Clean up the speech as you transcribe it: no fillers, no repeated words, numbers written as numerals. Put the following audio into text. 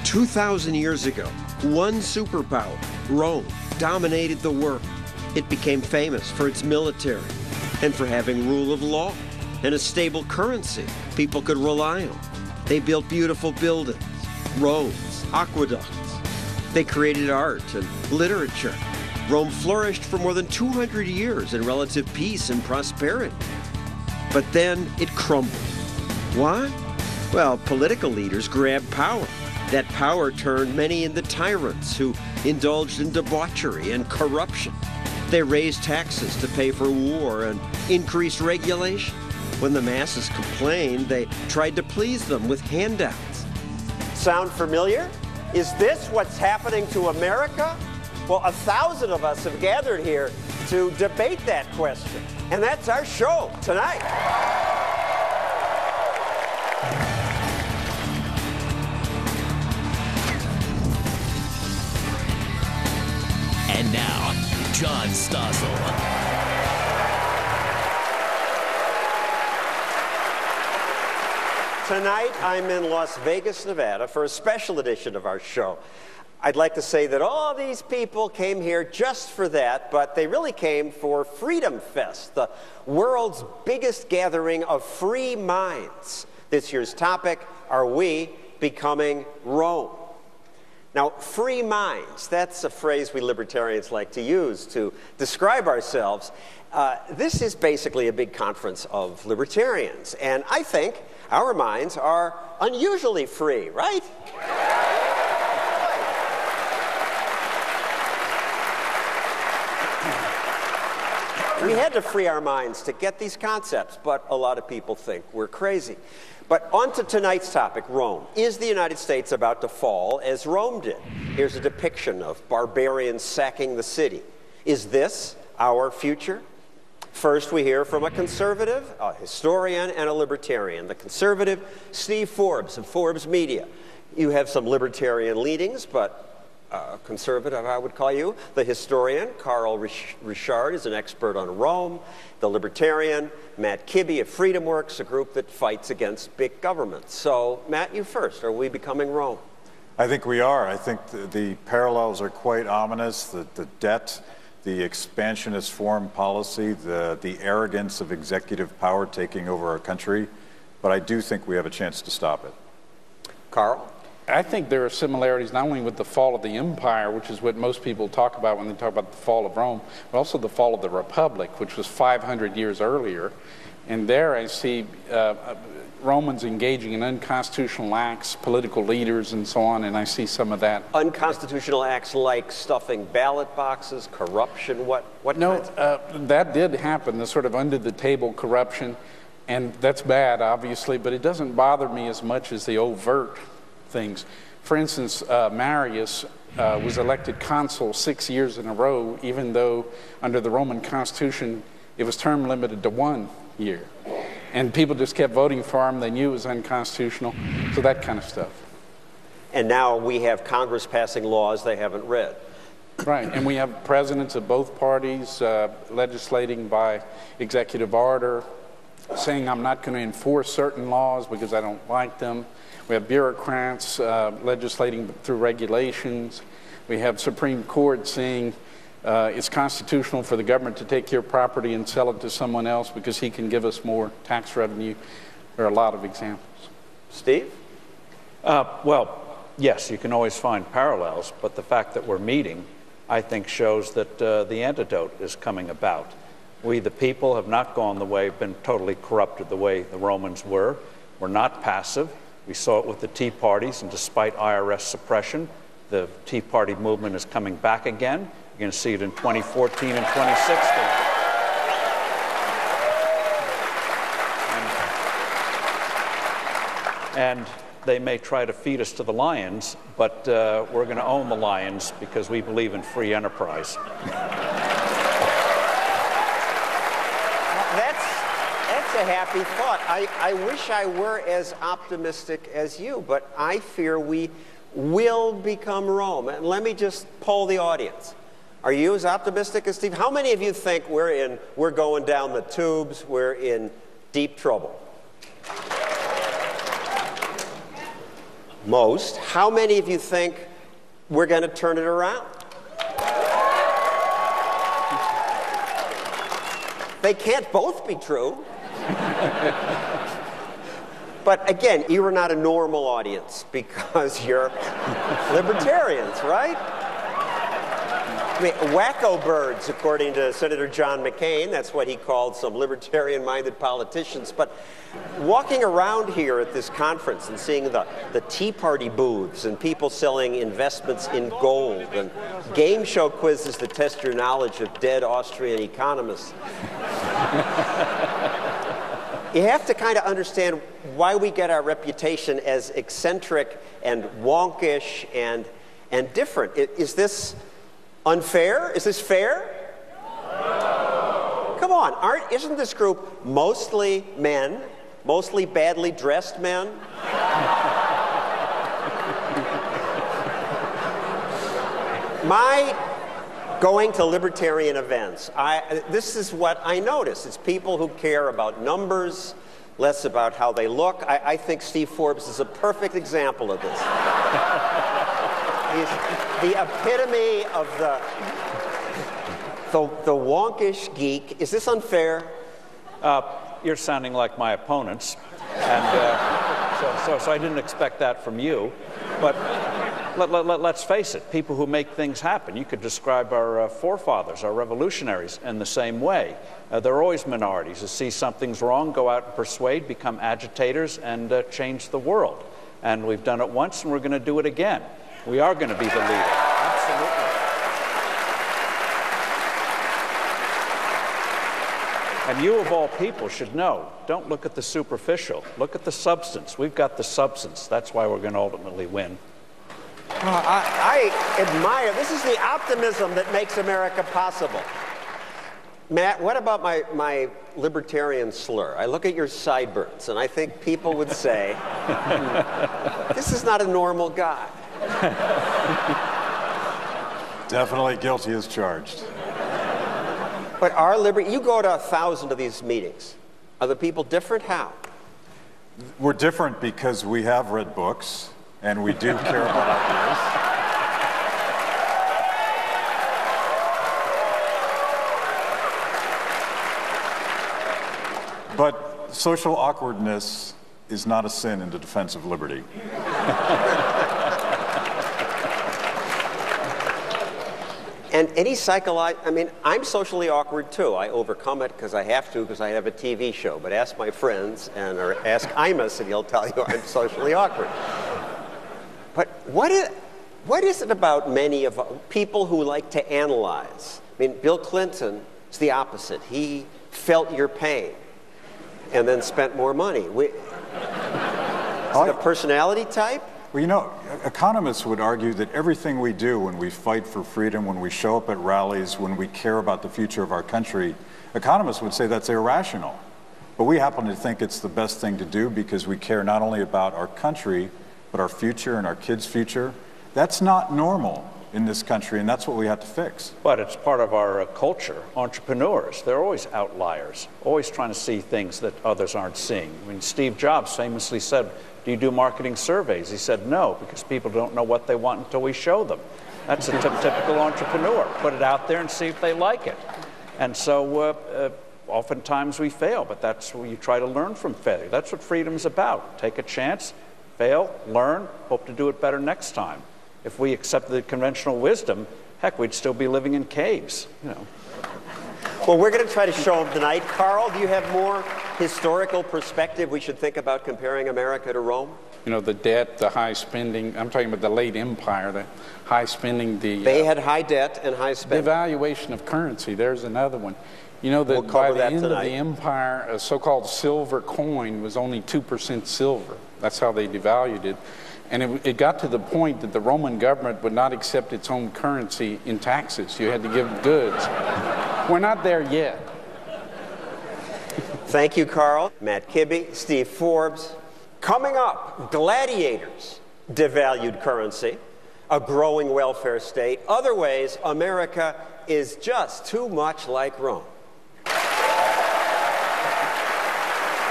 2,000 years ago, one superpower, Rome, dominated the world. It became famous for its military and for having rule of law and a stable currency people could rely on. They built beautiful buildings, roads, aqueducts. They created art and literature. Rome flourished for more than 200 years in relative peace and prosperity. But then it crumbled. Why? Well, political leaders grabbed power. That power turned many into tyrants who indulged in debauchery and corruption. They raised taxes to pay for war and increased regulation. When the masses complained, they tried to please them with handouts. Sound familiar? Is this what's happening to America? Well, 1,000 of us have gathered here to debate that question. And that's our show tonight. And now, John Sossel. Tonight, I'm in Las Vegas, Nevada for a special edition of our show. I'd like to say that all these people came here just for that, but they really came for Freedom Fest, the world's biggest gathering of free minds. This year's topic, are we becoming Rome? Now, free minds, that's a phrase we libertarians like to use to describe ourselves. This is basically a big conference of libertarians, and I think our minds are unusually free, right? We had to free our minds to get these concepts, but a lot of people think we're crazy. But on to tonight's topic, Rome. Is the United States about to fall as Rome did? Here's a depiction of barbarians sacking the city. Is this our future? First, we hear from a conservative, a historian, and a libertarian. The conservative, Steve Forbes of Forbes Media. You have some libertarian leanings, but conservative, I would call you. The historian, Carl Richard, is an expert on Rome. The libertarian, Matt Kibbe of FreedomWorks, a group that fights against big government. So, Matt, you first. Are we becoming Rome? I think we are. I think the parallels are quite ominous. The debt, the expansionist foreign policy, the arrogance of executive power taking over our country. But I do think we have a chance to stop it. Carl? I think there are similarities not only with the fall of the empire, which is what most people talk about when they talk about the fall of Rome, but also the fall of the Republic, which was 500 years earlier. And there I see Romans engaging in unconstitutional acts, political leaders, and so on, and I see some of that. Unconstitutional acts like stuffing ballot boxes, corruption, what No, kinds? that did happen, the sort of under-the-table corruption, and that's bad, obviously, but it doesn't bother me as much as the overt things. For instance, Marius was elected consul 6 years in a row, even though under the Roman Constitution it was term limited to 1 year. And people just kept voting for him. They knew it was unconstitutional. So that kind of stuff. And now we have Congress passing laws they haven't read. Right, and we have presidents of both parties legislating by executive order, saying I'm not going to enforce certain laws because I don't like them. We have bureaucrats legislating through regulations. We have Supreme Court saying it's constitutional for the government to take your property and sell it to someone else because he can give us more tax revenue. There are a lot of examples. Steve? Well, yes, you can always find parallels, but the fact that we're meeting, I think, shows that the antidote is coming about. We, the people, have not gone the way, been totally corrupted the way the Romans were. We're not passive. We saw it with the Tea Parties, and despite IRS suppression, the Tea Party movement is coming back again. You're going to see it in 2014 and 2016. And they may try to feed us to the lions, but we're going to own the lions because we believe in free enterprise. That's a happy thought. I wish I were as optimistic as you, but I fear we will become Rome. And let me just poll the audience. Are you as optimistic as Steve? How many of you think we're going down the tubes, we're in deep trouble? Most. How many of you think we're going to turn it around? They can't both be true. But again, you are not a normal audience because you're libertarians, right? I mean, wacko birds, according to Senator John McCain. That's what he called some libertarian-minded politicians. But walking around here at this conference and seeing the Tea Party booths and people selling investments in gold and game show quizzes that test your knowledge of dead Austrian economists, you have to kind of understand why we get our reputation as eccentric and wonkish and different. Is this unfair? Is this fair? No. Come on, isn't this group mostly men, mostly badly dressed men? My going to libertarian events, this is what I notice. It's people who care about numbers, less about how they look. I think Steve Forbes is a perfect example of this. He's the epitome of the wonkish geek. Is this unfair? You're sounding like my opponents, and so I didn't expect that from you. But let's face it, people who make things happen. You could describe our forefathers, our revolutionaries, in the same way. They're always minorities who see something's wrong, go out and persuade, become agitators, and change the world. And we've done it once, and we're going to do it again. We are going to be the leader. Absolutely. And you, of all people, should know, don't look at the superficial. Look at the substance. We've got the substance. That's why we're going to ultimately win. I admire, this is the optimism that makes America possible. Matt, what about my libertarian slur? I look at your sideburns, and I think people would say, this is not a normal guy. Definitely guilty as charged. But you go to 1,000 of these meetings. Are the people different? How? We're different because we have read books, and we do care about ideas. But social awkwardness is not a sin in the defense of liberty. And any I mean, I'm socially awkward too. I overcome it because I have to, because I have a TV show. But ask my friends, or ask Imus, and he'll tell you I'm socially awkward. But what is it about many of people who like to analyze? I mean, Bill Clinton is the opposite. He felt your pain and then spent more money. Is it a personality type? Well, you know, economists would argue that everything we do when we fight for freedom, when we show up at rallies, when we care about the future of our country, economists would say that's irrational. But we happen to think it's the best thing to do because we care not only about our country, but our future and our kids' future. That's not normal in this country, and that's what we have to fix. But it's part of our culture. Entrepreneurs, they're always outliers, always trying to see things that others aren't seeing. I mean, Steve Jobs famously said, do you do marketing surveys? He said no, because people don't know what they want until we show them. That's a typical entrepreneur. Put it out there and see if they like it. And so oftentimes we fail, but that's where you try to learn from failure. That's what freedom's about. Take a chance, fail, learn, hope to do it better next time. If we accept the conventional wisdom, heck, we'd still be living in caves, you know. Well, we're going to try to show them tonight. Carl, do you have more historical perspective we should think about comparing America to Rome? You know, the debt, the high spending. I'm talking about the late empire, the high spending. They had high debt and high spending. The devaluation of currency, there's another one. You know that by the end of the empire, a so-called silver coin was only 2% silver. That's how they devalued it. And it got to the point that the Roman government would not accept its own currency in taxes. You had to give goods. We're not there yet. Thank you, Carl. Matt Kibbe, Steve Forbes. Coming up, gladiators devalued currency, a growing welfare state. Other ways, America is just too much like Rome.